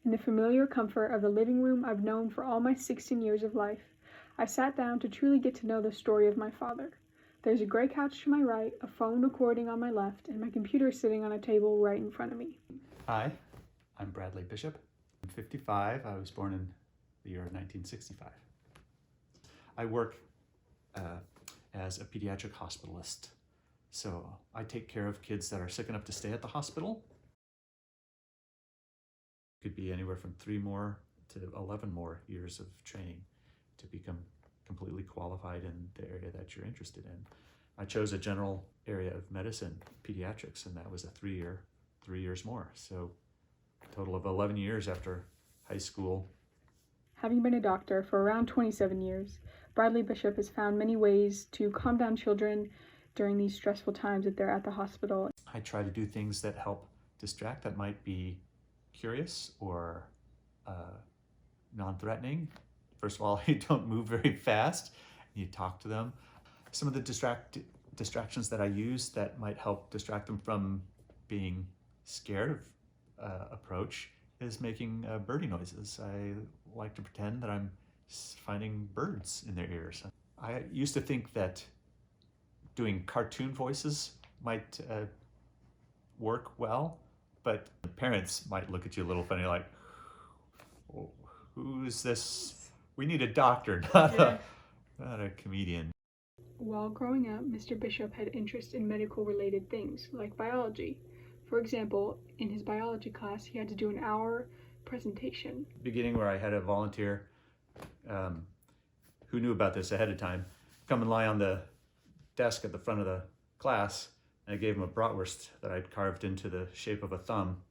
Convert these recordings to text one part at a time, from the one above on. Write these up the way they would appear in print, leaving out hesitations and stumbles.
In the familiar comfort of the living room I've known for all my 16 years of life, I sat down to truly get to know the story of my father. There's a gray couch to my right, a phone recording on my left, and my computer sitting on a table right in front of me. Hi, I'm Bradley Bishop. I'm 55. I was born in the year of 1965. I work as a pediatric hospitalist. So I take care of kids that are sick enough to stay at the hospital. Could be anywhere from 3 more to 11 more years of training to become completely qualified in the area that you're interested in. I chose a general area of medicine, pediatrics, and that was a 3 years more. So a total of 11 years after high school. Having been a doctor for around 27 years, Bradley Bishop has found many ways to calm down children during these stressful times that they're at the hospital. I try to do things that help distract, that might be curious or non-threatening. First of all, you don't move very fast. You talk to them. Some of the distractions that I use that might help distract them from being scared of approach is making birdie noises. I like to pretend that I'm finding birds in their ears. I used to think that doing cartoon voices might work well, but the parents might look at you a little funny, like, oh, who's this? We need a doctor, not a comedian. While growing up, Mr. Bishop had interest in medical related things, like biology. For example, in his biology class, he had to do an hour presentation. Beginning where I had a volunteer who knew about this ahead of time, come and lie on the desk at the front of the class, and I gave him a bratwurst that I'd carved into the shape of a thumb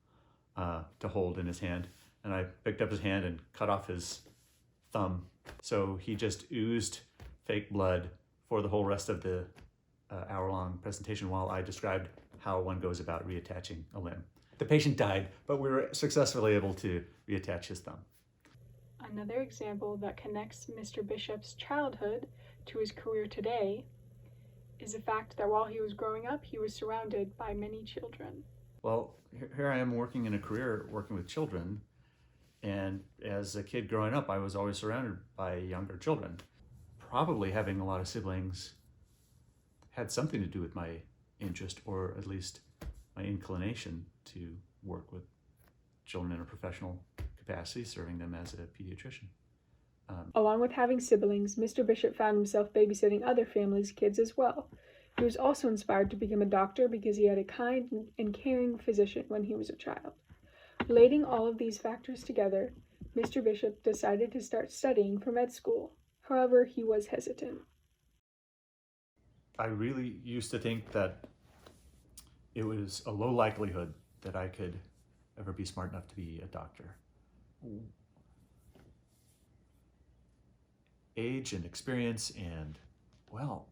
to hold in his hand. And I picked up his hand and cut off his thumb. So he just oozed fake blood for the whole rest of the hour-long presentation while I described how one goes about reattaching a limb. The patient died, but we were successfully able to reattach his thumb. Another example that connects Mr. Bishop's childhood to his career today is the fact that while he was growing up, he was surrounded by many children. Well, here I am working in a career working with children, and as a kid growing up, I was always surrounded by younger children. Probably having a lot of siblings had something to do with my interest, or at least my inclination to work with children in a professional capacity, serving them as a pediatrician. Along with having siblings, Mr. Bishop found himself babysitting other families' kids as well. He was also inspired to become a doctor because he had a kind and caring physician when he was a child. Relating all of these factors together, Mr. Bishop decided to start studying for med school. However, he was hesitant. I really used to think that it was a low likelihood that I could ever be smart enough to be a doctor. Age and experience and, well,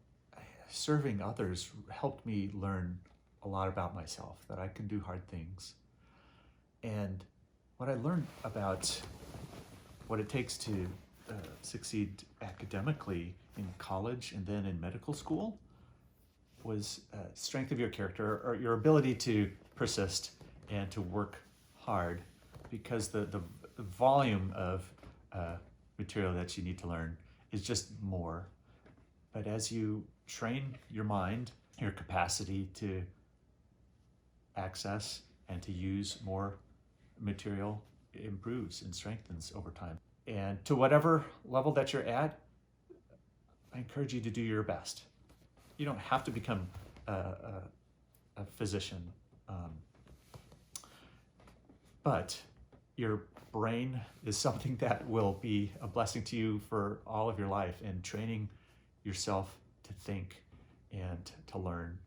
serving others helped me learn a lot about myself, that I can do hard things. And what I learned about what it takes to succeed academically in college and then in medical school was strength of your character, or your ability to persist and to work hard, because the volume of material that you need to learn is just more. But as you train your mind, your capacity to access and to use more material improves and strengthens over time. And to whatever level that you're at, I encourage you to do your best. You don't have to become a physician, but your brain is something that will be a blessing to you for all of your life, and training yourself to think and to learn